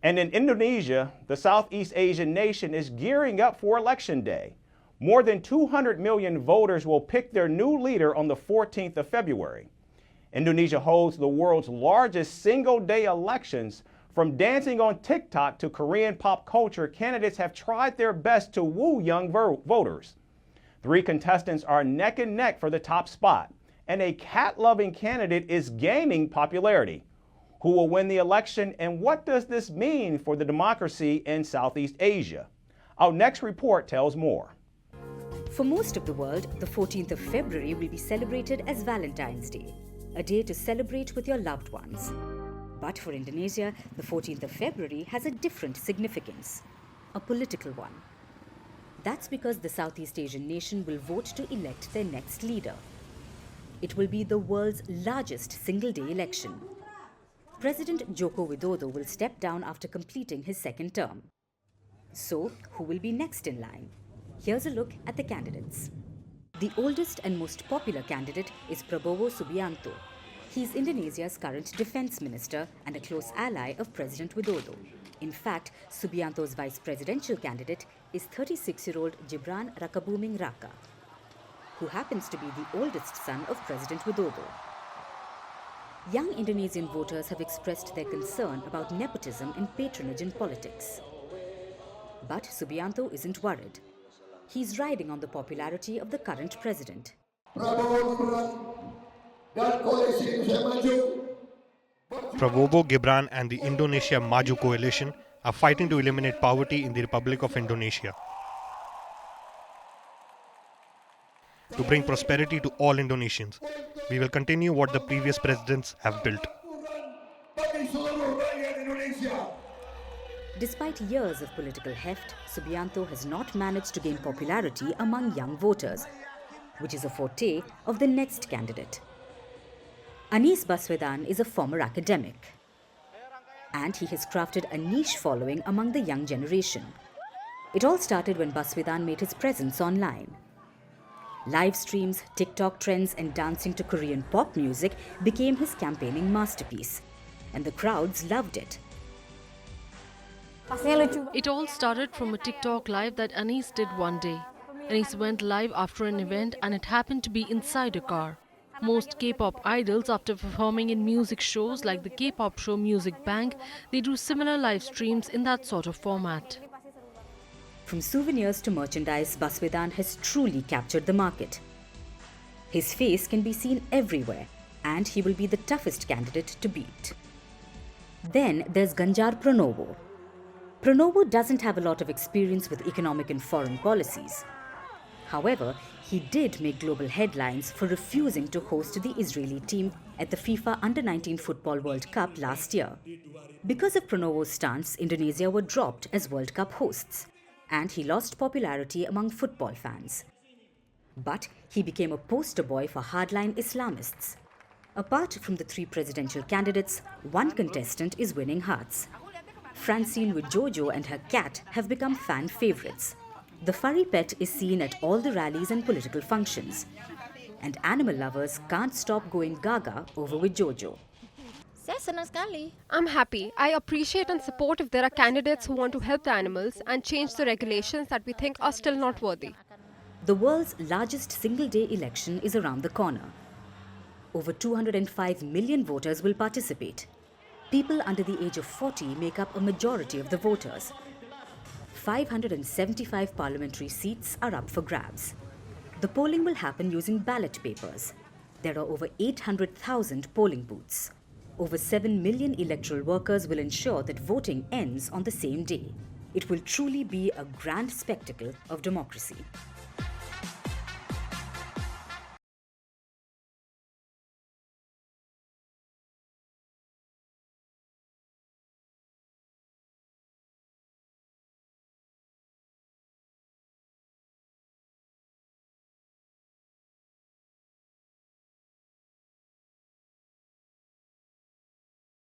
And in Indonesia, the Southeast Asian nation is gearing up for Election Day. More than 200 million voters will pick their new leader on the 14th of February. Indonesia holds the world's largest single-day elections. From dancing on TikTok to Korean pop culture, candidates have tried their best to woo young voters. 3 contestants are neck and neck for the top spot, and a cat-loving candidate is gaining popularity. Who will win the election, and what does this mean for the democracy in Southeast Asia? Our next report tells more. For most of the world, the 14th of February will be celebrated as Valentine's Day, a day to celebrate with your loved ones. But for Indonesia, the 14th of February has a different significance, a political one. That's because the Southeast Asian nation will vote to elect their next leader. It will be the world's largest single-day election. President Joko Widodo will step down after completing his second term. So, who will be next in line? Here's a look at the candidates. The oldest and most popular candidate is Prabowo Subianto. He's Indonesia's current defense minister and a close ally of President Widodo. In fact, Subianto's vice presidential candidate is 36-year-old Gibran Rakabuming Raka, who happens to be the oldest son of President Widodo. Young Indonesian voters have expressed their concern about nepotism and patronage in politics. But Subianto isn't worried. He's riding on the popularity of the current president. Prabowo Gibran and the Indonesia Maju coalition are fighting to eliminate poverty in the Republic of Indonesia, to bring prosperity to all Indonesians. We will continue what the previous presidents have built. Despite years of political heft, Subianto has not managed to gain popularity among young voters, which is a forte of the next candidate. Anies Baswedan is a former academic, and he has crafted a niche following among the young generation. It all started when Baswedan made his presence online. Live streams, TikTok trends, and dancing to Korean pop music became his campaigning masterpiece, and the crowds loved it. It all started from a TikTok live that Anies did one day. Anies went live after an event and it happened to be inside a car. Most K-pop idols, after performing in music shows like the K-pop show Music Bank, they do similar live streams in that sort of format. From souvenirs to merchandise, Baswedan has truly captured the market. His face can be seen everywhere, and he will be the toughest candidate to beat. Then there's Ganjar Pranowo. Pranowo doesn't have a lot of experience with economic and foreign policies. However, he did make global headlines for refusing to host the Israeli team at the FIFA Under-19 Football World Cup last year. Because of Pranowo's stance, Indonesia were dropped as World Cup hosts, and he lost popularity among football fans. But he became a poster boy for hardline Islamists. Apart from the 3 presidential candidates, one contestant is winning hearts. Francine Wijojo and her cat have become fan favorites. The furry pet is seen at all the rallies and political functions. And animal lovers can't stop going gaga over Wijojo. I'm happy. I appreciate and support if there are candidates who want to help the animals and change the regulations that we think are still not worthy. The world's largest single-day election is around the corner. Over 205 million voters will participate. People under the age of 40 make up a majority of the voters. 575 parliamentary seats are up for grabs. The polling will happen using ballot papers. There are over 800,000 polling booths. Over 7 million electoral workers will ensure that voting ends on the same day. It will truly be a grand spectacle of democracy.